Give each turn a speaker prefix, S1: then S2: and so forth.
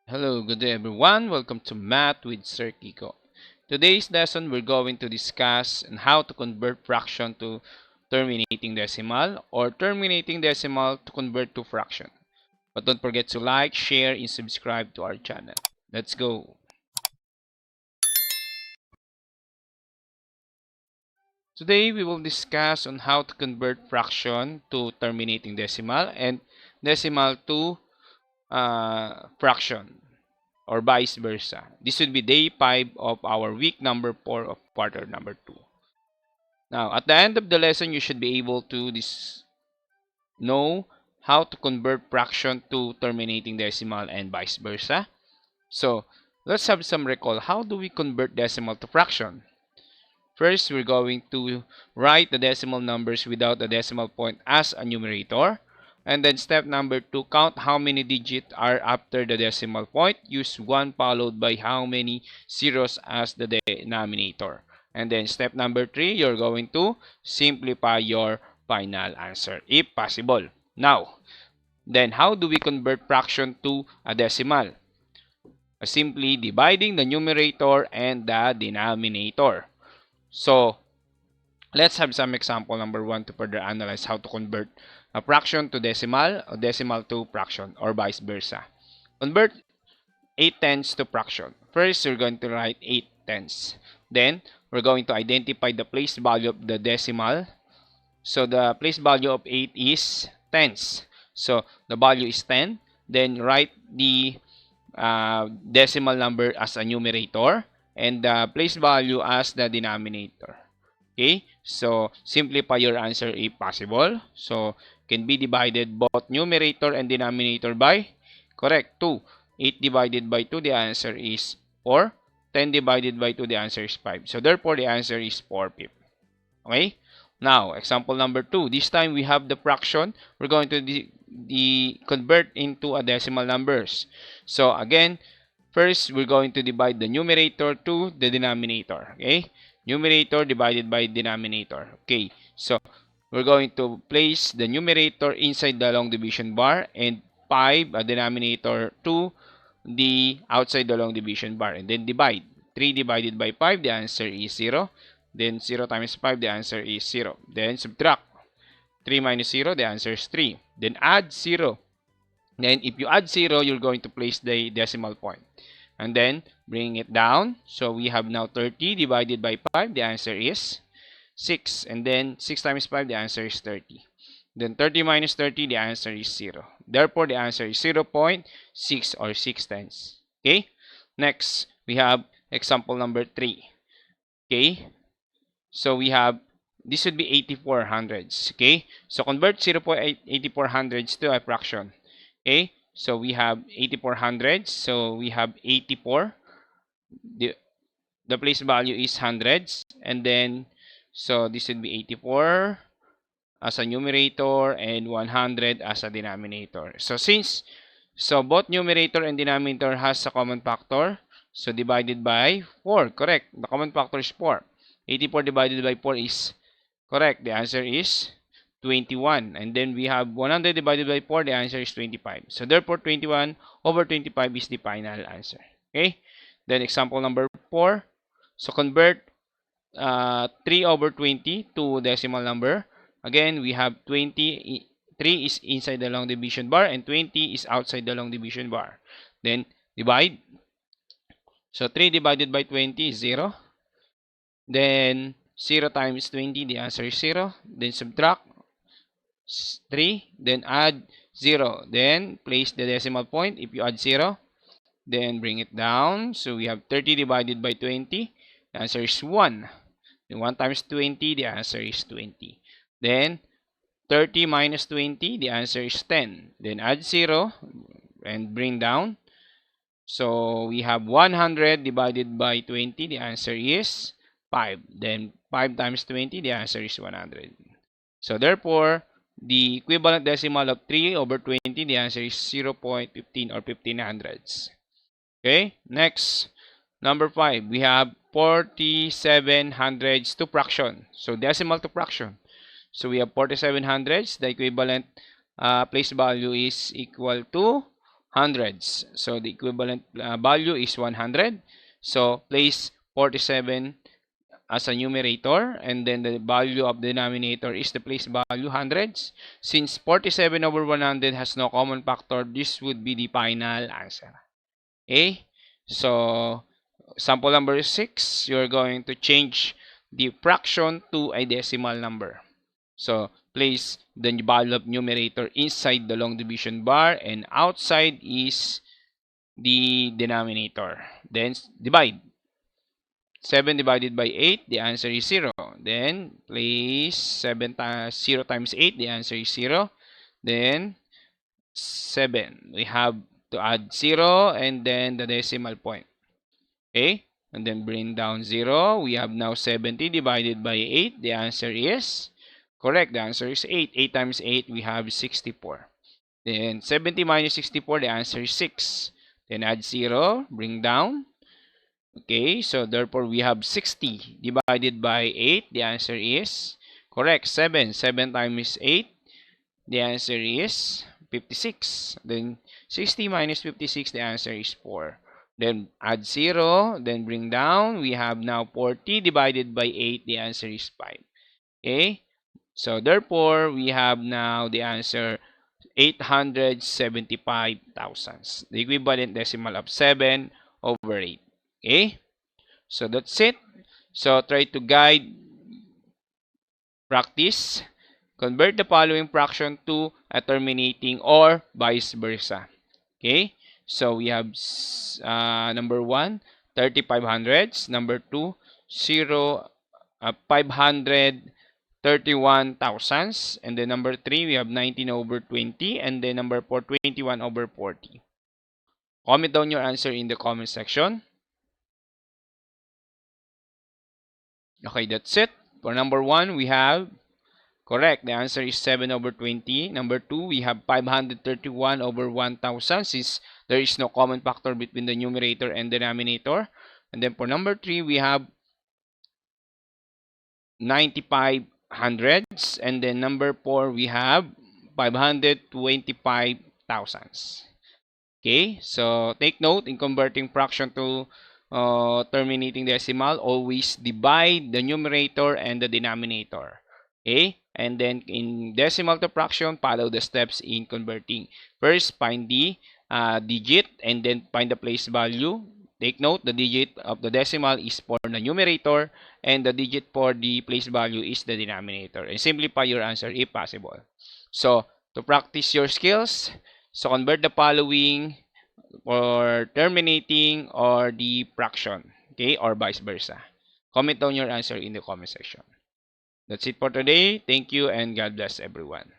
S1: Hello, good day everyone. Welcome to Math with Sir Kiko. Today's lesson we're going to discuss on how to convert fraction to terminating decimal or terminating decimal to convert to fraction. But don't forget to like, share, and subscribe to our channel. Let's go. Today we will discuss on how to convert fraction to terminating decimal and decimal to fraction, or vice versa. This would be day 5 of our week number 4 of quarter number 2. Now, at the end of the lesson, you should be able to know how to convert fraction to terminating decimal and vice versa. So, let's have some recall. How do we convert decimal to fraction? First, we're going to write the decimal numbers without the decimal point as a numerator. And then step number 2, count how many digits are after the decimal point. Use 1 followed by how many zeros as the denominator. And then step number 3, you're going to simplify your final answer if possible. Now, then how do we convert fraction to a decimal? Simply dividing the numerator and the denominator. So, let's have some example number 1 to further analyze how to convert a fraction to decimal or decimal to fraction or vice versa. Convert 8 tenths to fraction. First, we're going to write 8 tenths. Then, we're going to identify the place value of the decimal. So, the place value of 8 is tenths. So, the value is 10. Then, write the decimal number as a numerator and the place value as the denominator. Okay, so simplify your answer if possible. So, can be divided both numerator and denominator by, correct, 2. 8 divided by 2, the answer is 4. 10 divided by 2, the answer is 5. So, therefore, the answer is 4/5. Okay, now, example number 2. This time, we have the fraction. We're going to convert into a decimal numbers. So, again, first, we're going to divide the numerator to the denominator. Okay, numerator divided by denominator. Okay, so we're going to place the numerator inside the long division bar and 5, a denominator, to the outside the long division bar, and then divide. 3 divided by 5, the answer is 0. Then 0 times 5, the answer is 0. Then subtract. 3 minus 0, the answer is 3. Then add 0. Then if you add 0, you're going to place the decimal point. And then bring it down. So we have now 30 divided by 5. The answer is 6. And then 6 times 5, the answer is 30. Then 30 minus 30, the answer is 0. Therefore, the answer is 0.6 or 6 tenths. Okay? Next, we have example number 3. Okay? So we have, this would be 84 hundredths. Okay? So convert 0.84 hundredths to a fraction. Okay? So we have 84 hundredths. So we have 84. The place value is hundreds. And then, so this would be 84 as a numerator and 100 as a denominator. So both numerator and denominator has a common factor. So divided by 4. Correct. The common factor is 4. 84 divided by 4 is correct. The answer is 21. And then we have 100 divided by 4. The answer is 25. So therefore, 21 over 25 is the final answer. Okay. Then example number 4. So convert 3 over 20 to decimal number. Again, we have 20. 3 is inside the long division bar and 20 is outside the long division bar. Then divide. So 3 divided by 20 is 0. Then 0 times 20, the answer is 0. Then subtract 3. Then add 0. Then place the decimal point. If you add 0, then bring it down. So we have 30 divided by 20. The answer is 1. Then 1 times 20, the answer is 20. Then 30 minus 20, the answer is 10. Then add 0 and bring down. So we have 100 divided by 20. The answer is 5. Then 5 times 20, the answer is 100. So therefore, the equivalent decimal of 3 over 20, the answer is 0.15 or 15 hundredths. Okay, next, number 5, we have 47 hundredths to fraction. So decimal to fraction. So we have 47 hundredths. The equivalent place value is equal to hundreds. So the equivalent value is 100. So place 47 as a numerator, and then the value of the denominator is the place value hundreds. Since 47 over 100 has no common factor, this would be the final answer. Okay? So sample number 6, you're going to change the fraction to a decimal number. So place the value of numerator inside the long division bar, and outside is the denominator. Then divide. 7 divided by 8, the answer is 0. Then place 0 times 8, the answer is 0. Then 7. We have to add 0 and then the decimal point. Okay? And then bring down 0. We have now 70 divided by 8. The answer is correct. The answer is 8. 8 times 8, we have 64. Then 70 minus 64, the answer is 6. Then add 0. Bring down. Okay, so therefore we have 60 divided by 8. The answer is correct. 7. 7 times 8. The answer is 56. Then 60 minus 56. The answer is 4. Then add 0. Then bring down. We have now 40 divided by 8. The answer is 5. Okay, so therefore we have now the answer 875,000. The equivalent decimal of 7 over 8. Okay, so that's it. So try to guide, practice, convert the following fraction to a terminating or vice versa. Okay, so we have number 1, 35 hundredths. Number 2, 531 thousandths. And then number 3, we have 19 over 20. And then number 4, 21 over 40. Comment down your answer in the comment section. Okay, that's it. For number 1, we have correct. The answer is 7 over 20. Number 2, we have 531 over 1,000 since there is no common factor between the numerator and denominator. And then for number 3, we have 95 hundredths. And then number 4, we have 525 thousandths. Okay, so take note in converting fraction to terminating decimal, always divide the numerator and the denominator. Okay, and then in decimal to fraction, follow the steps in converting. First, find the digit and then find the place value. Take note, the digit of the decimal is for the numerator and the digit for the place value is the denominator. And simplify your answer if possible. So, to practice your skills, so convert the following for terminating or the fraction, okay, or vice versa. Comment down your answer in the comment section. That's it for today. Thank you and God bless everyone.